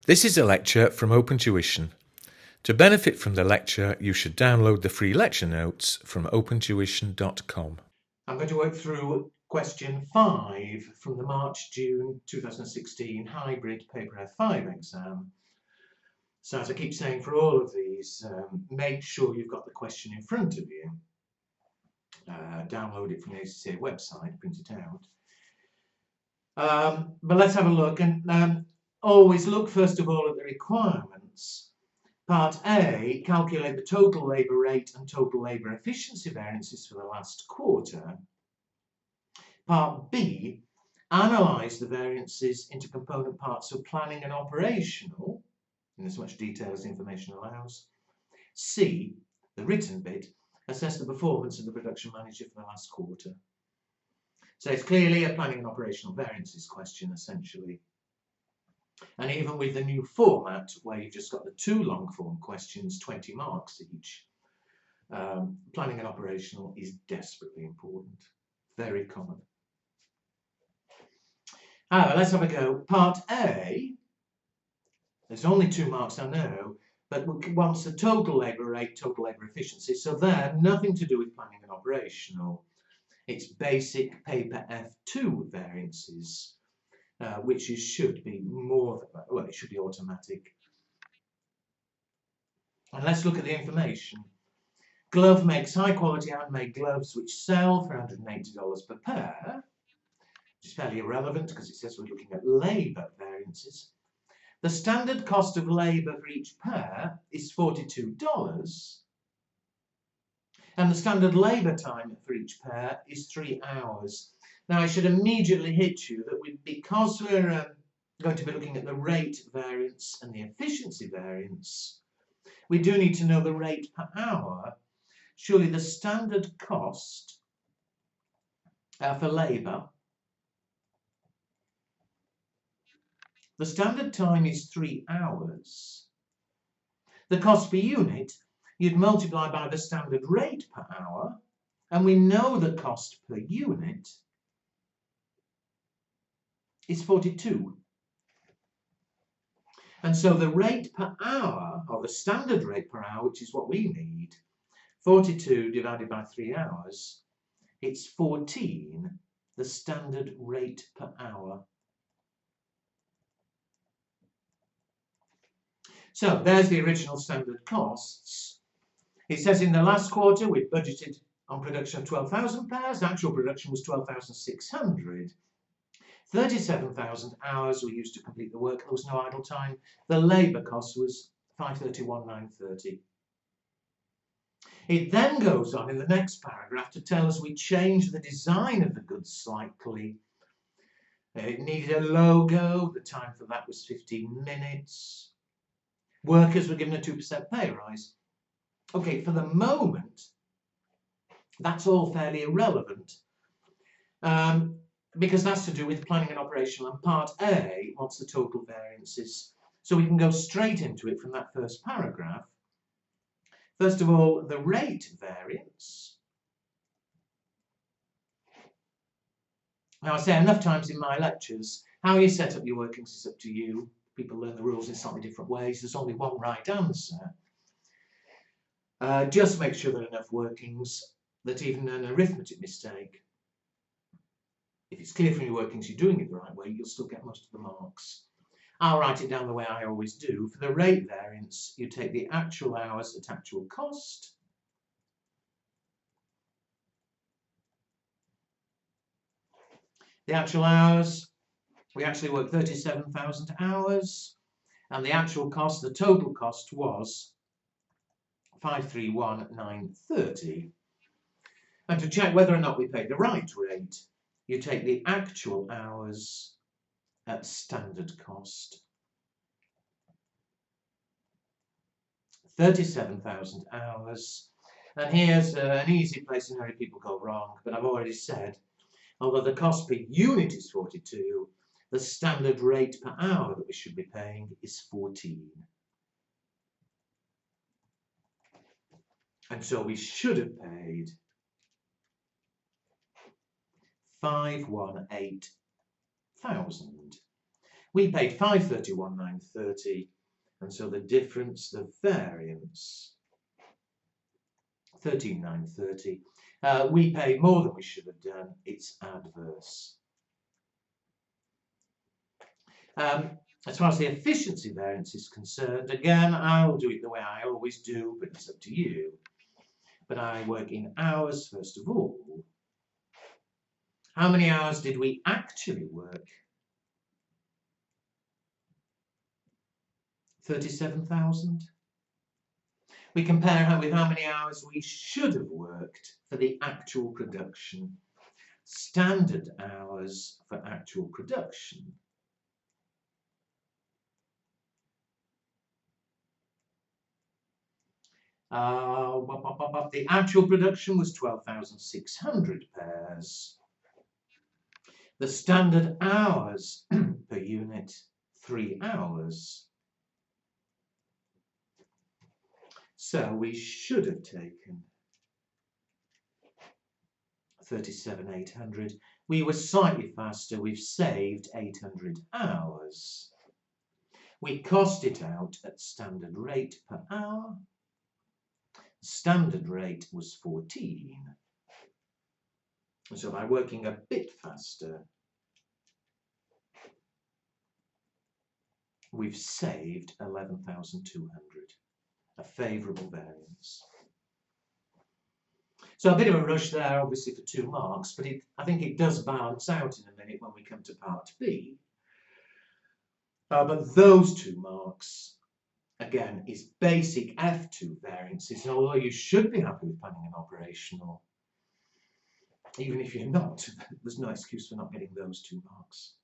This is a lecture from Open Tuition. To benefit from the lecture, you should download the free lecture notes from opentuition.com. I'm going to work through question 5 from the March-June 2016 hybrid paper F5 exam. So as I keep saying for all of these, make sure you've got the question in front of you. Download it from the ACCA website, print it out. But let's have a look, and always look first of all at the requirements. Part A, calculate the total labour rate and total labour efficiency variances for the last quarter. Part B, analyse the variances into component parts of planning and operational, in as much detail as the information allows. C, the written bit, assess the performance of the production manager for the last quarter. So it's clearly a planning and operational variances question, essentially. And even with the new format, where you've just got the two long form questions, 20 marks each, planning and operational is desperately important. Very common. Let's have a go. Part A, there's only 2 marks, I know, but wants the total labour rate, total labour efficiency. So there, nothing to do with planning and operational. It's basic paper F2 variances. Which should be more, well, it should be automatic. And let's look at the information. Glove makes high quality handmade gloves which sell for $180 per pair, which is fairly irrelevant because it says we're looking at labour variances. The standard cost of labour for each pair is $42, and the standard labour time for each pair is 3 hours. Now, I should immediately hit you that because we're going to be looking at the rate variance and the efficiency variance, we do need to know the rate per hour. Surely the standard cost for labour, the standard time is 3 hours. The cost per unit, you'd multiply by the standard rate per hour, and we know the cost per unit is 42. And so the rate per hour, or the standard rate per hour, which is what we need, 42 divided by 3 hours, it's 14, the standard rate per hour. So there's the original standard costs. It says in the last quarter we budgeted on production of 12,000 pairs, actual production was 12,600. 37,000 hours were used to complete the work. There was no idle time. The labour cost was $531,930. It then goes on in the next paragraph to tell us we changed the design of the goods slightly. It needed a logo. The time for that was 15 minutes. Workers were given a 2% pay rise. Okay, for the moment, that's all fairly irrelevant. Because that's to do with planning and operational, and part A wants the total variances. So we can go straight into it from that first paragraph. First of all, the rate variance. Now, I say enough times in my lectures, how you set up your workings is up to you. People learn the rules in slightly different ways. There's only one right answer. Just make sure there are enough workings that even an arithmetic mistake, if it's clear from your workings you're doing it the right way, you'll still get most of the marks. I'll write it down the way I always do. For the rate variance, you take the actual hours at actual cost. The actual hours, we actually worked 37,000 hours, and the actual cost, the total cost, was 531,930. And to check whether or not we paid the right rate, you take the actual hours at standard cost. 37,000 hours. And here's an easy place in where people go wrong, but I've already said, although the cost per unit is 42, the standard rate per hour that we should be paying is 14. And so we should have paid 518,000. We paid £531,930, and so the difference, the variance, £13,930. We paid more than we should have done. It's adverse. As far as the efficiency variance is concerned, again, I'll do it the way I always do, but it's up to you. But I work in hours first of all. How many hours did we actually work? 37,000. We compare with how many hours we should have worked for the actual production. Standard hours for actual production. The actual production was 12,600 pairs. The standard hours per unit, 3 hours. So we should have taken 37,800. We were slightly faster. We've saved 800 hours. We cost it out at standard rate per hour. Standard rate was 14. So by working a bit faster, we've saved 11,200. A favourable variance. So a bit of a rush there, obviously, for 2 marks, but I think it does balance out in a minute when we come to part B. But those 2 marks, again, is basic F2 variances. And although you should be happy with planning and operational, even if you're not, there's no excuse for not getting those 2 marks.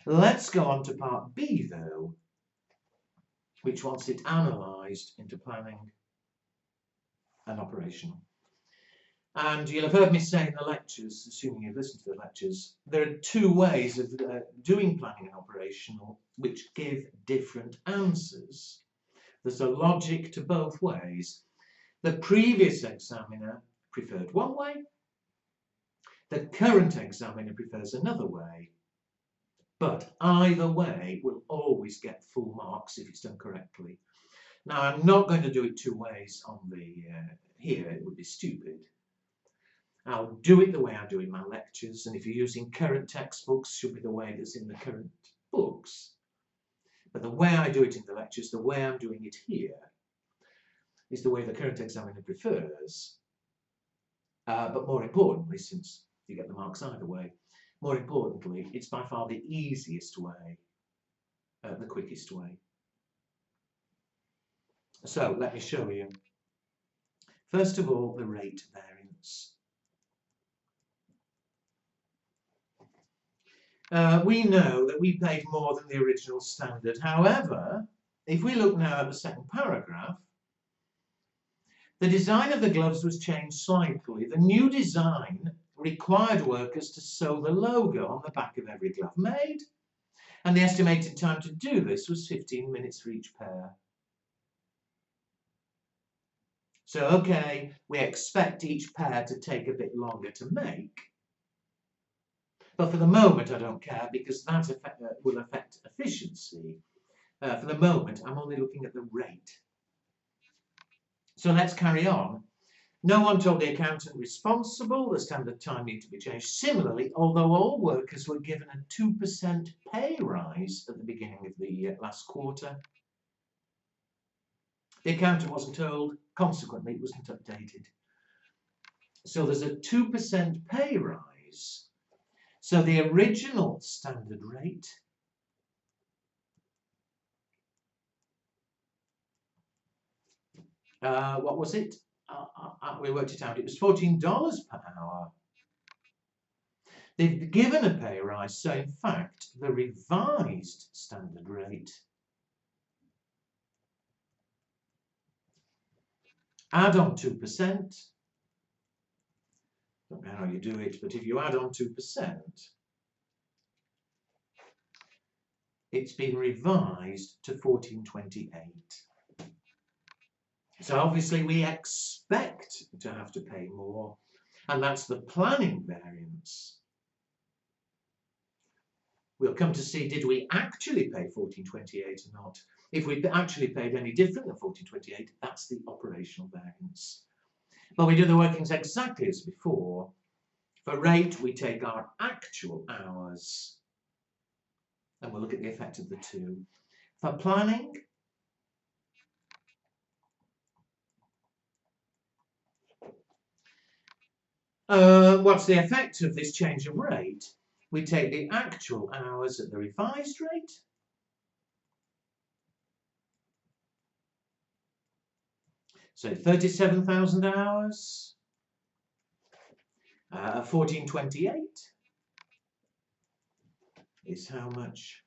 Let's go on to part B, though, which wants it analysed into planning and operational. And you'll have heard me say in the lectures, assuming you've listened to the lectures, there are 2 ways of doing planning and operational which give different answers. There's a logic to both ways. The previous examiner preferred one way. The current examiner prefers another way. But either way will always get full marks if it's done correctly. Now, I'm not going to do it 2 ways on the here. It would be stupid. I'll do it the way I do in my lectures, and if you're using current textbooks, should be the way that's in the current books. But the way I do it in the lectures, the way I'm doing it here, is the way the current examiner prefers. But more importantly, since you get the marks either way, more importantly, it's by far the easiest way, the quickest way. So let me show you. First of all, the rate variance. We know that we paid more than the original standard. However, if we look now at the second paragraph, the design of the gloves was changed slightly. The new design required workers to sew the logo on the back of every glove made, and the estimated time to do this was 15 minutes for each pair. So, okay, we expect each pair to take a bit longer to make, but for the moment I don't care because that will affect efficiency. For the moment, I'm only looking at the rate. So let's carry on. No one told the accountant responsible the standard time needed to be changed. Similarly, although all workers were given a 2% pay rise at the beginning of the last quarter, the accountant wasn't told, consequently it wasn't updated. So there's a 2% pay rise. So the original standard rate what was it? We worked it out. It was $14 per hour. They've given a pay rise, so in fact, the revised standard rate, add on 2%. Don't know how you do it, but if you add on 2%, it's been revised to 14.28. So obviously we expect to have to pay more, and that's the planning variance. we'll come to see, did we actually pay 1428 or not? If we actually paid any different than 1428, that's the operational variance. But we do the workings exactly as before. For rate, we take our actual hours, and we'll look at the effect of the two. For planning, what's the effect of this change of rate? We take the actual hours at the revised rate, so 37,000 hours at 1428 is how much?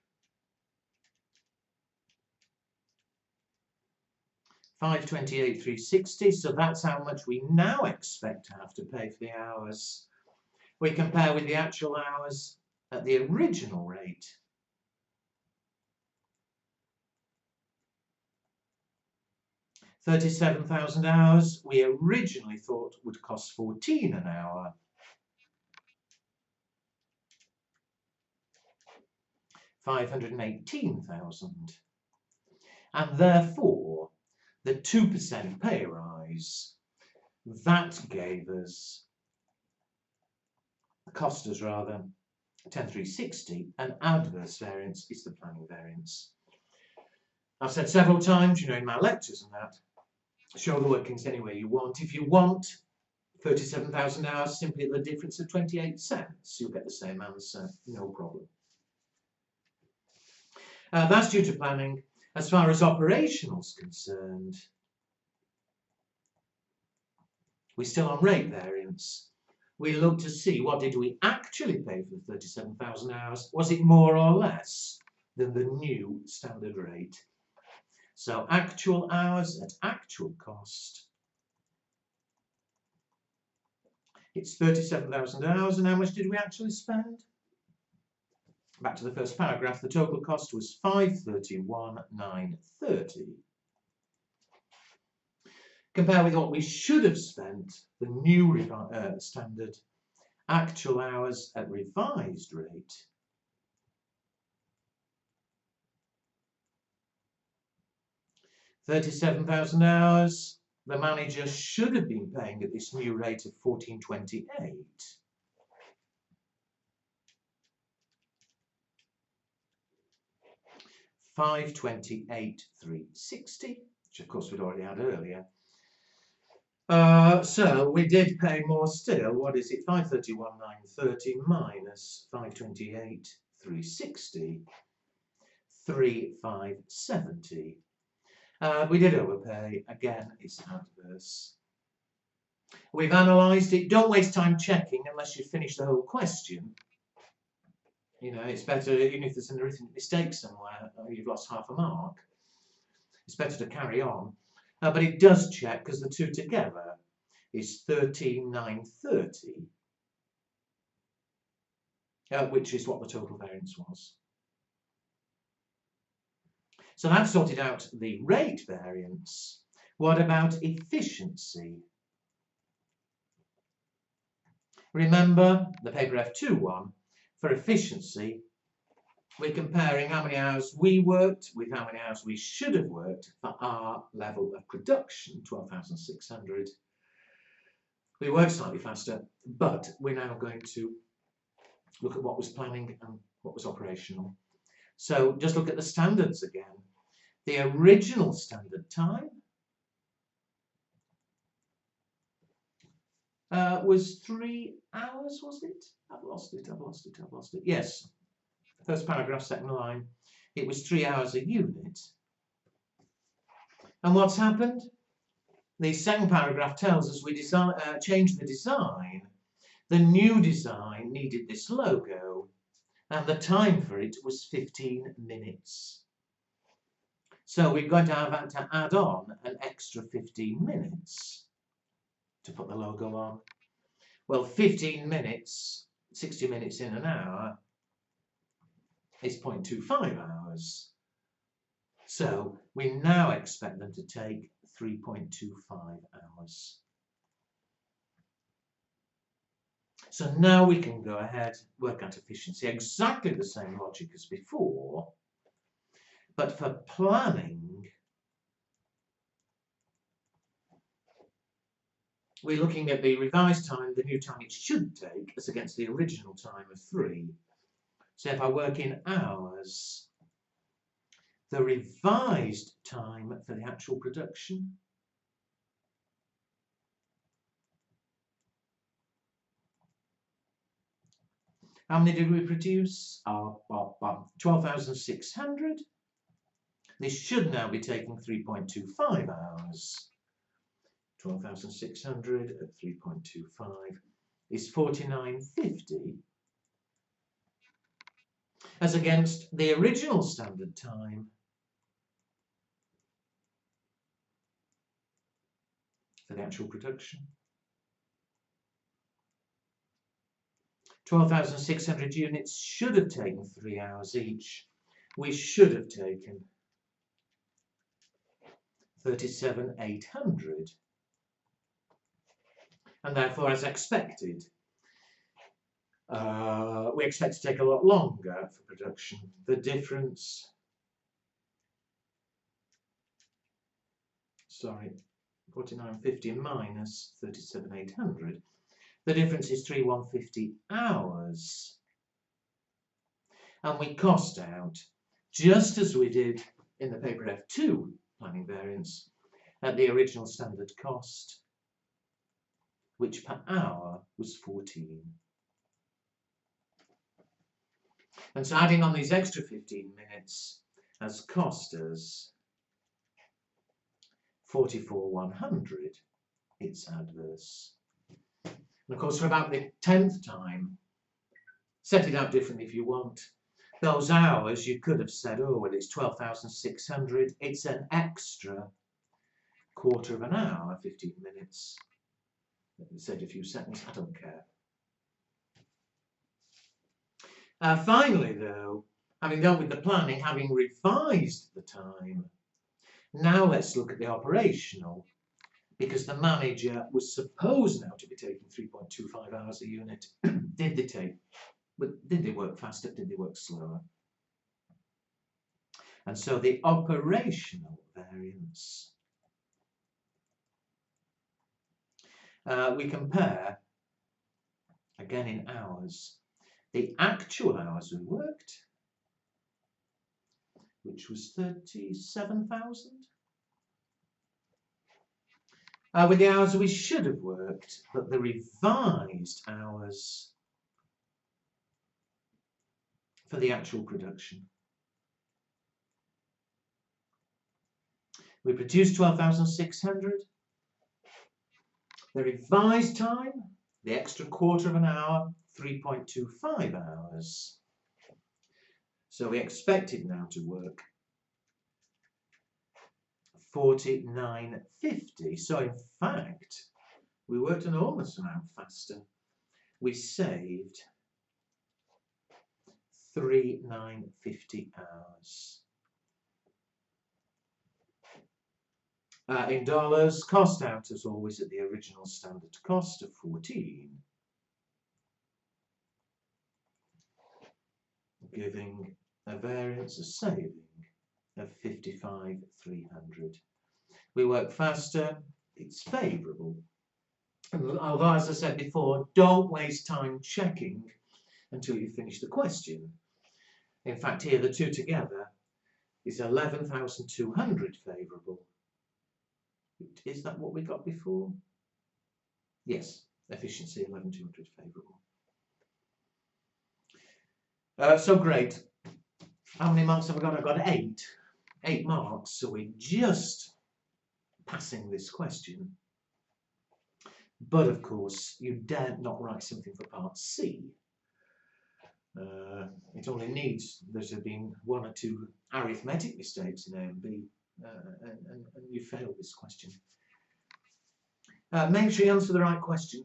528,360, so that's how much we now expect to have to pay for the hours. We compare with the actual hours at the original rate. $37,000 hours we originally thought would cost 14 an hour. $518,000. And therefore, the 2% pay rise, that gave us, cost us rather, 10,360, and adverse variance is the planning variance. I've said several times, in my lectures and that, show the workings any way you want. If you want 37,000 hours, simply at the difference of 28 cents, you'll get the same answer, no problem. That's due to planning. As far as operational's concerned, we're still on rate variance. We look to see what did we actually pay for the 37,000 hours. Was it more or less than the new standard rate? So actual hours at actual cost. It's 37,000 hours, and how much did we actually spend? Back to the first paragraph, the total cost was 531,930. Compare with what we should have spent, the new standard, actual hours at revised rate. $37,000 hours, the manager should have been paying at this new rate of 1428. $528,360, which of course we'd already had earlier. So we did pay more still. What is it? 531,930 minus 528,360, 3,570. We did overpay. Again, it's adverse. We've analysed it. Don't waste time checking unless you finish the whole question. It's better, even if there's an arithmetic mistake somewhere, you've lost half a mark. It's better to carry on. But it does check, because the two together is 13,930, which is what the total variance was. So that's sorted out the rate variance. What about efficiency? Remember the paper F2 one. For efficiency, we're comparing how many hours we worked with how many hours we should have worked for our level of production, 12,600. We worked slightly faster, but we're now going to look at what was planning and what was operational. So just look at the standards again. The original standard time was 3 hours, was it? I've lost it. Yes. First paragraph, second line. It was 3 hours a unit. And what's happened? The second paragraph tells us we changed the design. The new design needed this logo, and the time for it was 15 minutes. So we're going to have to add on an extra 15 minutes to put the logo on. Well, 15 minutes, 60 minutes in an hour, is 0.25 hours. So we now expect them to take 3.25 hours. So now we can go ahead, work out efficiency, exactly the same logic as before, but for planning, we're looking at the revised time, the new time it should take, as against the original time of 3. So if I work in hours, the revised time for the actual production, how many did we produce? 12,600. This should now be taking 3.25 hours. 12,600 at 3.25 is 49.50, as against the original standard time for the actual production. 12,600 units should have taken 3 hours each. We should have taken 37,800. And therefore, as expected, we expect to take a lot longer for production. The difference, 49.50 minus 37,800. The difference is 3,150 hours. And we cost out, just as we did in the paper F2 planning variance, at the original standard cost, which per hour was 14. And so adding on these extra 15 minutes has cost us 44,100. It's adverse. And of course, for about the 10th time, set it out differently if you want. Those hours, you could have said, oh, well, it's 12,600. It's an extra quarter of an hour, 15 minutes. Said a few seconds, I don't care. Finally, though, having dealt with the planning, having revised the time, now let's look at the operational, because the manager was supposed now to be taking 3.25 hours a unit. Did they work faster? Did they work slower? And so the operational variance, we compare, again in hours, the actual hours we worked, which was 37,000, with the hours we should have worked, but the revised hours for the actual production. We produced 12,600. The revised time, the extra quarter of an hour, 3.25 hours. So we expected now to work 49.50. So in fact, we worked an enormous amount faster. We saved 3,950 hours. In dollars, cost out as always at the original standard cost of 14, giving a variance, a saving of 55,300. We work faster, it's favourable. Although, as I said before, don't waste time checking until you finish the question. In fact, here the two together is 11,200 favourable. Is that what we got before? Yes, efficiency 11,200 favourable. So great. How many marks have I got? I've got 8. 8 marks, so we're just passing this question. But of course, you dare not write something for part C. It only needs there to have been 1 or 2 arithmetic mistakes in A and B, and you failed this question. Make sure you answer the right question.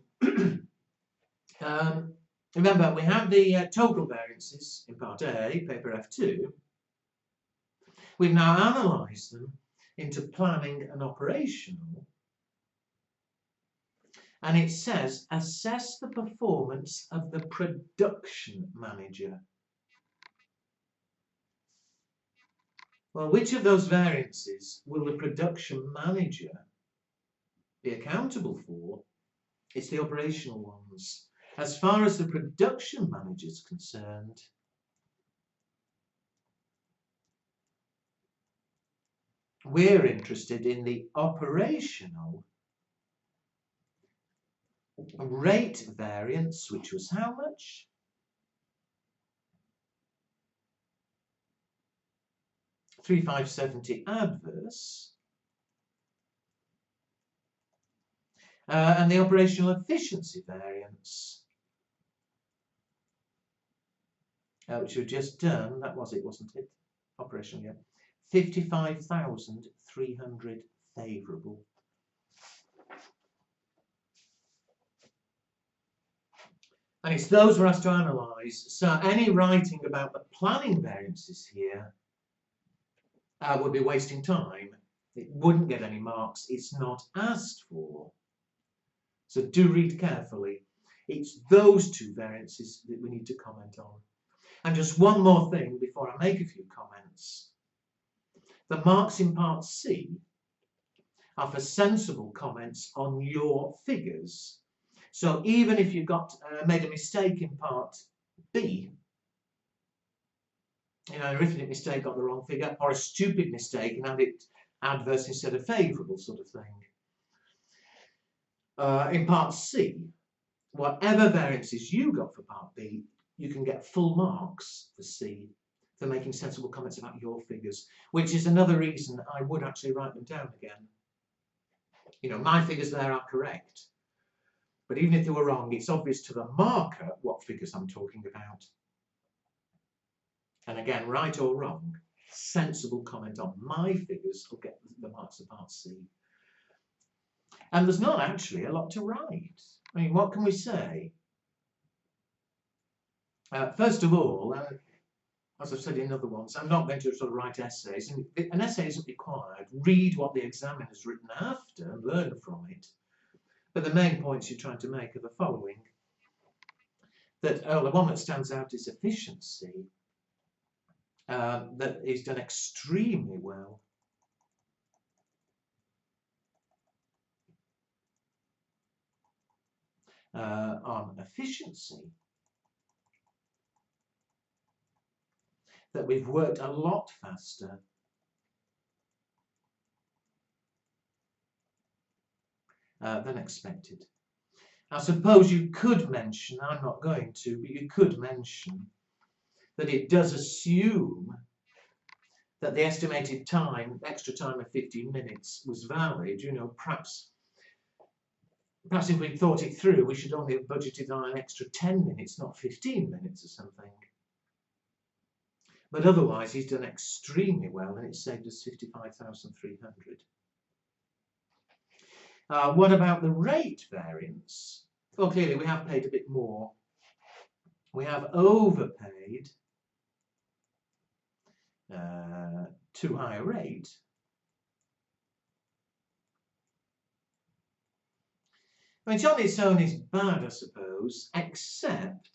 Remember, we have the total variances in part A, paper F2. We've now analysed them into planning and operational. And it says, assess the performance of the production manager. Well, which of those variances will the production manager be accountable for? It's the operational ones. As far as the production manager is concerned, we're interested in the operational rate variance, which was how much? $3,570 adverse. And the operational efficiency variance, which we've just done, that was it, wasn't it? Operational, yeah. 55,300 favourable. And it's those we're asked to analyse. So any writing about the planning variances here would be wasting time. It wouldn't get any marks. It's not asked for. So do read carefully. It's those two variances that we need to comment on. And just one more thing before I make a few comments. The marks in part C are for sensible comments on your figures. So even if you made a mistake in part B, an arithmetic mistake, got the wrong figure, or a stupid mistake and had it adverse instead of favourable sort of thing. In part C, whatever variances you got for part B, you can get full marks for C for making sensible comments about your figures, which is another reason I would actually write them down again. My figures there are correct, but even if they were wrong, it's obvious to the marker what figures I'm talking about. And again, right or wrong, sensible comment on my figures will get the marks of part C. And there's not actually a lot to write. I mean, what can we say? First of all, as I've said in other ones, I'm not going to sort of write essays. And an essay isn't required. Read what the examiner's written after and learn from it. But the main points you're trying to make are the following. That, the one that stands out is efficiency. That is done extremely well. On efficiency, that we've worked a lot faster than expected. I suppose you could mention, I'm not going to, but you could mention that it does assume that the estimated time, extra time of 15 minutes was valid. Perhaps if we thought it through, we should only have budgeted on an extra 10 minutes, not 15 minutes or something. But otherwise, he's done extremely well, and it saved us 55,300. What about the rate variance? Well, clearly, we have paid a bit more. We have overpaid too high a rate. Which on its own is bad, I suppose, except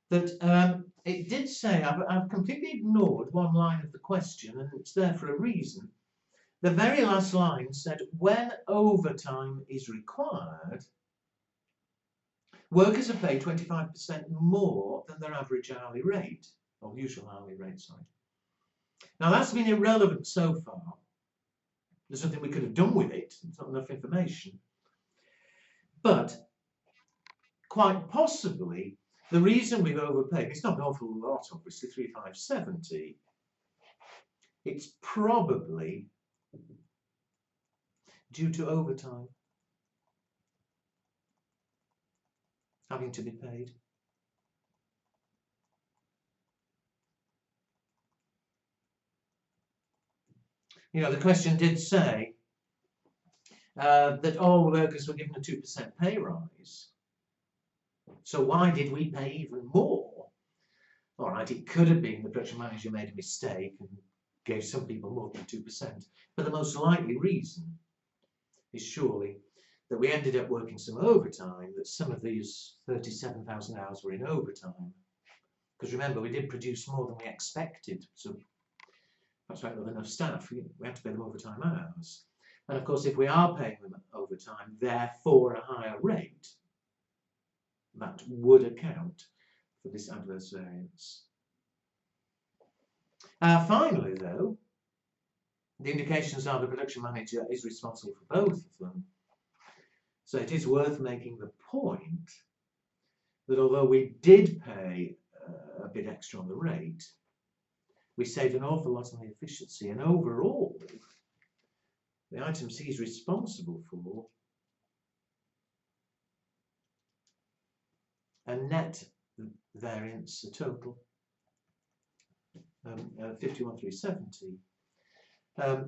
that it did say, I've completely ignored one line of the question, and it's there for a reason. The very last line said, when overtime is required, workers are paid 25% more than their average hourly rate, or usual hourly rate, sorry. Now that's been irrelevant so far. There's nothing we could have done with it. It's not enough information. But quite possibly, the reason we've overpaid, it's not an awful lot, obviously, 3,570. It's probably due to overtime having to be paid. The question did say that all workers were given a 2% pay rise. So why did we pay even more? All right, it could have been the production manager made a mistake and gave some people more than 2%. But the most likely reason is surely that we ended up working some overtime, that some of these 37,000 hours were in overtime. Because remember, we did produce more than we expected, so that's right, with enough staff, we had to pay them overtime hours. And of course, if we are paying them overtime, therefore a higher rate, that would account for this adverse variance. Finally, though, the indications are the production manager is responsible for both of them. So it is worth making the point that although we did pay a bit extra on the rate, we saved an awful lot on the efficiency, and overall, the items he's responsible for a net variance, a total 51,370.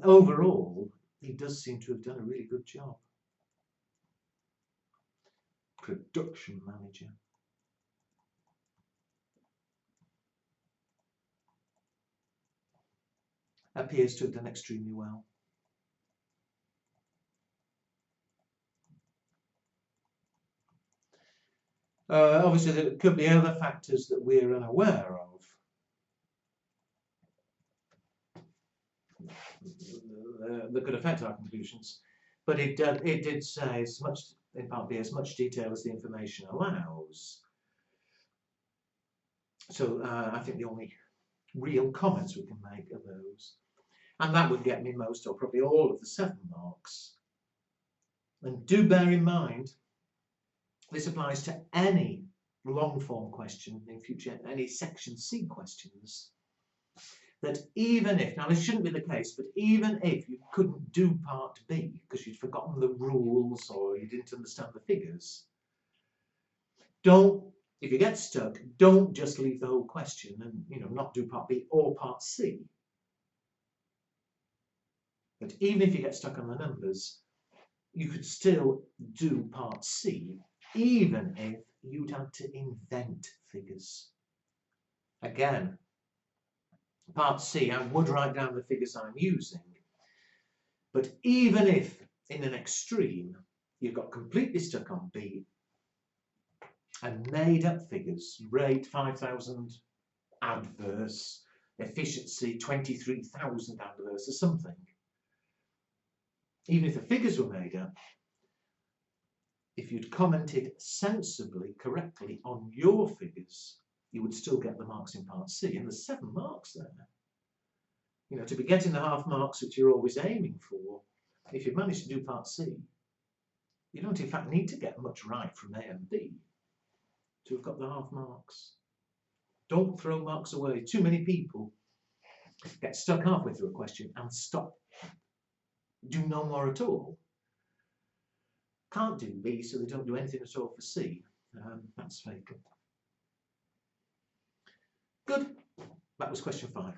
Overall, he does seem to have done a really good job. Production manager. Appears to have done extremely well. Obviously, there could be other factors that we're unaware of. That could affect our conclusions, but it did say as much, in part B, as much detail as the information allows. So I think the only real comments we can make are those, and that would get me most or probably all of the 7 marks. And do bear in mind, this applies to any long form question in future, any section C questions, that even if, now this shouldn't be the case, but even if you couldn't do part B because you'd forgotten the rules or you didn't understand the figures, if you get stuck, don't just leave the whole question and not do part B or part C. But even if you get stuck on the numbers, you could still do part C, even if you'd had to invent figures. Again, part C, I would write down the figures I'm using, but even if in an extreme you got completely stuck on B and made up figures, rate 5,000 adverse, efficiency 23,000 adverse or something, even if the figures were made up, if you'd commented sensibly, correctly on your figures, you would still get the marks in part C, and there's 7 marks there. To be getting the half marks which you're always aiming for, if you've managed to do part C, you don't in fact need to get much right from A and B to have got the half marks. Don't throw marks away. Too many people get stuck halfway through a question and stop. Do no more at all. Can't do B, so they don't do anything at all for C. That's fatal. Good. That was question 5.